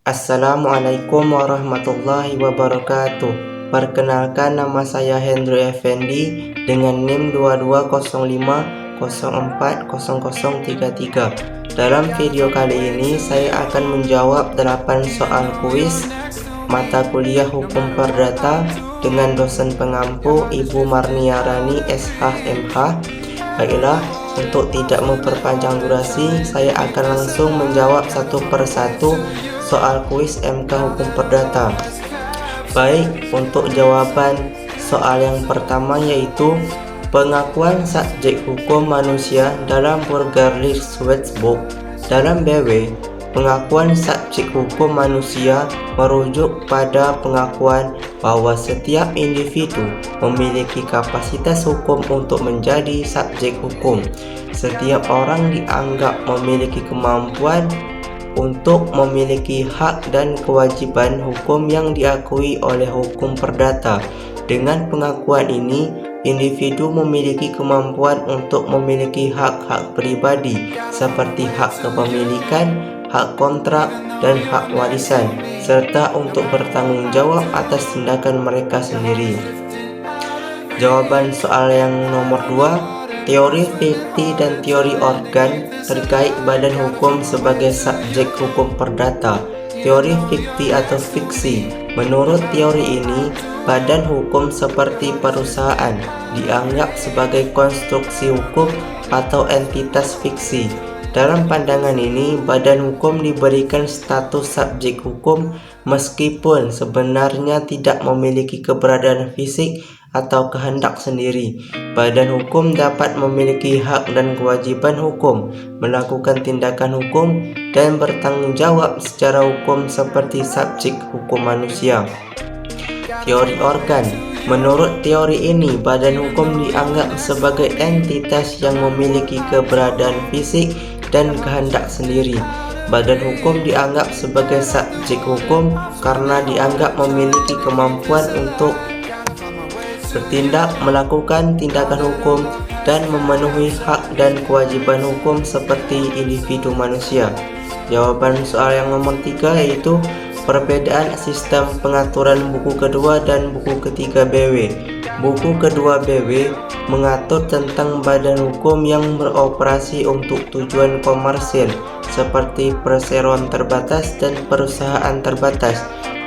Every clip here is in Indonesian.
Assalamualaikum warahmatullahi wabarakatuh. Perkenalkan, nama saya Hendro Effendi dengan NIM 2205040033. Dalam video kali ini saya akan menjawab 8 soal kuis mata kuliah Hukum Perdata dengan dosen pengampu Ibu Marniarani SH.MH. Baiklah, untuk tidak memperpanjang durasi, saya akan langsung menjawab satu persatu soal kuis MK Hukum Perdata. Baik, untuk jawaban soal yang pertama yaitu pengakuan subjek hukum manusia dalam Burgerlich Schwarzbuch. Dalam BW, pengakuan subjek hukum manusia merujuk pada pengakuan bahwa setiap individu memiliki kapasitas hukum untuk menjadi subjek hukum. Setiap orang dianggap memiliki kemampuan untuk memiliki hak dan kewajiban hukum yang diakui oleh hukum perdata. Dengan pengakuan ini, individu memiliki kemampuan untuk memiliki hak-hak pribadi seperti hak kepemilikan, hak kontrak, dan hak warisan, serta untuk bertanggung jawab atas tindakan mereka sendiri. Jawaban soal yang nomor 2, teori fikti dan teori organ terkait badan hukum sebagai subjek hukum perdata. Teori fikti atau fiksi. Menurut teori ini, badan hukum seperti perusahaan dianggap sebagai konstruksi hukum atau entitas fiksi. Dalam pandangan ini, badan hukum diberikan status subjek hukum meskipun sebenarnya tidak memiliki keberadaan fisik atau kehendak sendiri. Badan hukum dapat memiliki hak dan kewajiban hukum, melakukan tindakan hukum, dan bertanggung jawab secara hukum seperti subjek hukum manusia. Teori organ. Menurut teori ini, badan hukum dianggap sebagai entitas yang memiliki keberadaan fisik dan kehendak sendiri. Badan hukum dianggap sebagai subjek hukum karena dianggap memiliki kemampuan untuk bertindak, melakukan tindakan hukum, dan memenuhi hak dan kewajiban hukum seperti individu manusia. Jawaban soal yang nomor 3 yaitu perbedaan sistem pengaturan buku kedua dan buku ketiga BW. Buku kedua BW mengatur tentang badan hukum yang beroperasi untuk tujuan komersil seperti perseroan terbatas dan perusahaan terbatas.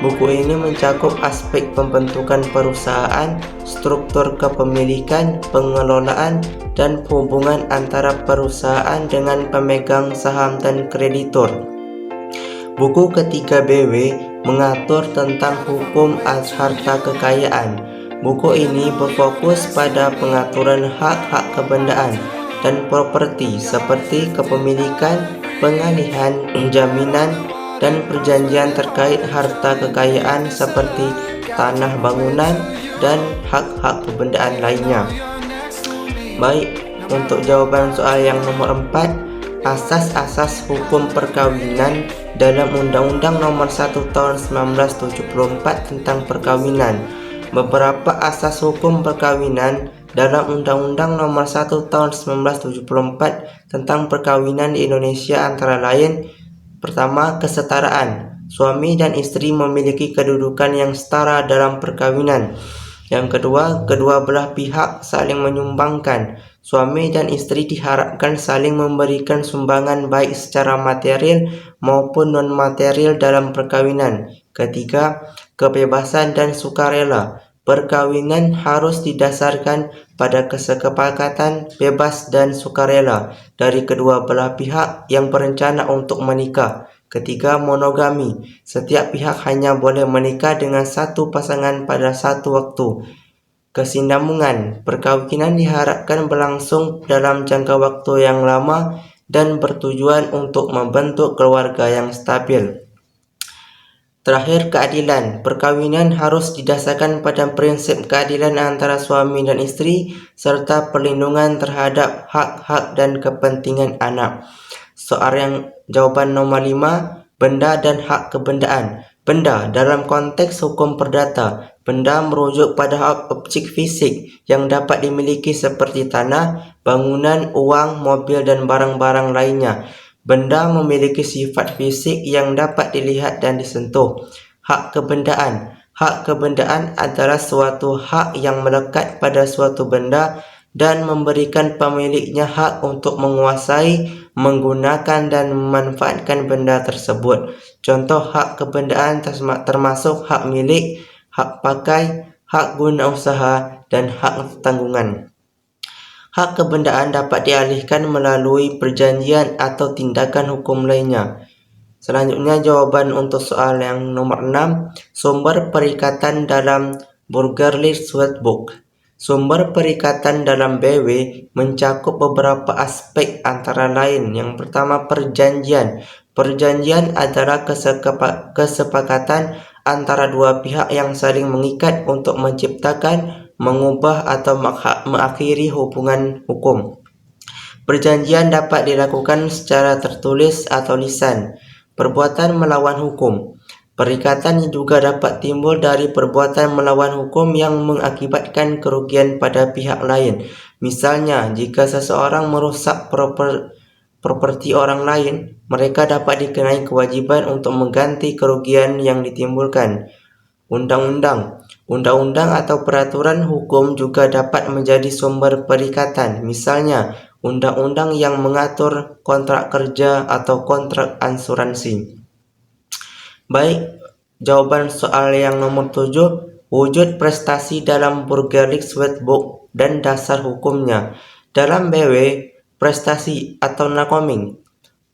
Buku ini mencakup aspek pembentukan perusahaan, struktur kepemilikan, pengelolaan, dan hubungan antara perusahaan dengan pemegang saham dan kreditur. Buku ketiga BW mengatur tentang hukum harta kekayaan. Buku ini berfokus pada pengaturan hak-hak kebendaan dan properti seperti kepemilikan, pengalihan, jaminan, dan perjanjian terkait harta kekayaan seperti tanah bangunan dan hak-hak kebendaan lainnya. Baik, untuk jawaban soal yang nomor 4, asas-asas hukum perkawinan dalam Undang-Undang Nomor 1 Tahun 1974 tentang perkawinan. Beberapa asas hukum perkawinan dalam Undang-Undang Nomor 1 Tahun 1974 tentang perkawinan di Indonesia antara lain: pertama, kesetaraan. Suami dan istri memiliki kedudukan yang setara dalam perkawinan. Yang kedua, kedua belah pihak saling menyumbangkan. Suami dan istri diharapkan saling memberikan sumbangan baik secara material maupun non-material dalam perkawinan. Ketiga, kebebasan dan sukarela. Perkawinan harus didasarkan pada kesepakatan bebas dan sukarela dari kedua belah pihak yang berencana untuk menikah. Ketiga, monogami. Setiap pihak hanya boleh menikah dengan satu pasangan pada satu waktu. Kesinambungan. Perkawinan diharapkan berlangsung dalam jangka waktu yang lama dan bertujuan untuk membentuk keluarga yang stabil. Terakhir, keadilan. Perkawinan harus didasarkan pada prinsip keadilan antara suami dan istri serta perlindungan terhadap hak-hak dan kepentingan anak. Soal yang jawaban nomor 5, benda dan hak kebendaan. Benda dalam konteks hukum perdata. Benda merujuk pada objek fisik yang dapat dimiliki seperti tanah, bangunan, uang, mobil, dan barang-barang lainnya. Benda memiliki sifat fisik yang dapat dilihat dan disentuh. Hak kebendaan. Hak kebendaan adalah suatu hak yang melekat pada suatu benda dan memberikan pemiliknya hak untuk menguasai, menggunakan dan memanfaatkan benda tersebut. Contoh hak kebendaan termasuk hak milik, hak pakai, hak guna usaha, dan hak tanggungan. Hak kebendaan dapat dialihkan melalui perjanjian atau tindakan hukum lainnya. Selanjutnya jawaban untuk soal yang nomor 6, sumber perikatan dalam Burgerlich Wetboek. Sumber perikatan dalam BW mencakup beberapa aspek antara lain. Yang pertama, perjanjian. Perjanjian adalah kesepakatan antara dua pihak yang saling mengikat untuk menciptakan, mengubah atau mengakhiri hubungan hukum. Perjanjian dapat dilakukan secara tertulis atau lisan. Perbuatan melawan hukum. Perikatan juga dapat timbul dari perbuatan melawan hukum yang mengakibatkan kerugian pada pihak lain. Misalnya, jika seseorang merusak properti orang lain, mereka dapat dikenai kewajiban untuk mengganti kerugian yang ditimbulkan. Undang-undang. Undang-undang atau peraturan hukum juga dapat menjadi sumber perikatan. Misalnya, undang-undang yang mengatur kontrak kerja atau kontrak asuransi. Baik, jawaban soal yang nomor 7, wujud prestasi dalam Burgerlich Wetboek dan dasar hukumnya. Dalam BW, prestasi atau nakoming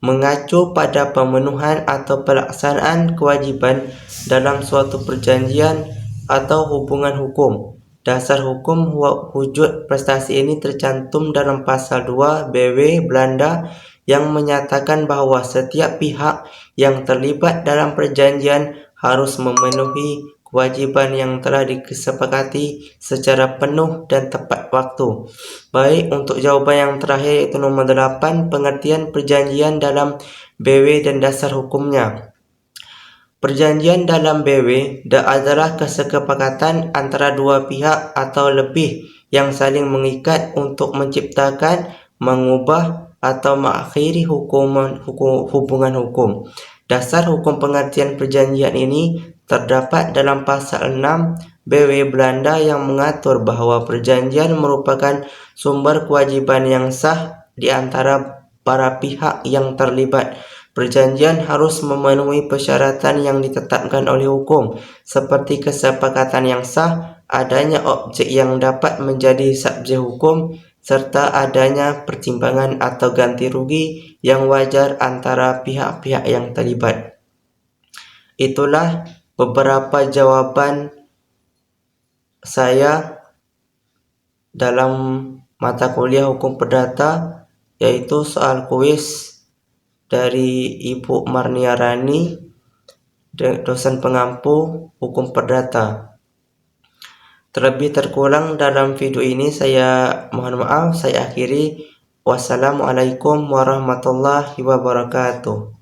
mengacu pada pemenuhan atau pelaksanaan kewajiban dalam suatu perjanjian atau hubungan hukum. Dasar hukum wujud prestasi ini tercantum dalam pasal 2 BW Belanda yang menyatakan bahwa setiap pihak yang terlibat dalam perjanjian harus memenuhi kewajiban yang telah disepakati secara penuh dan tepat waktu. Baik, untuk jawaban yang terakhir yaitu nomor 8, pengertian perjanjian dalam BW dan dasar hukumnya. Perjanjian dalam BW adalah kesepakatan antara dua pihak atau lebih yang saling mengikat untuk menciptakan, mengubah, atau mengakhiri hubungan hukum. Dasar hukum pengertian perjanjian ini terdapat dalam pasal 6 BW Belanda yang mengatur bahwa perjanjian merupakan sumber kewajiban yang sah di antara para pihak yang terlibat. Perjanjian harus memenuhi persyaratan yang ditetapkan oleh hukum, seperti kesepakatan yang sah, adanya objek yang dapat menjadi subjek hukum, serta adanya pertimbangan atau ganti rugi yang wajar antara pihak-pihak yang terlibat. Itulah beberapa jawaban saya dalam mata kuliah hukum perdata, yaitu soal kuis dari Ibu Marniarani, dosen pengampu hukum perdata. Terlebih terkurang dalam video ini saya mohon maaf, saya akhiri. Wassalamualaikum warahmatullahi wabarakatuh.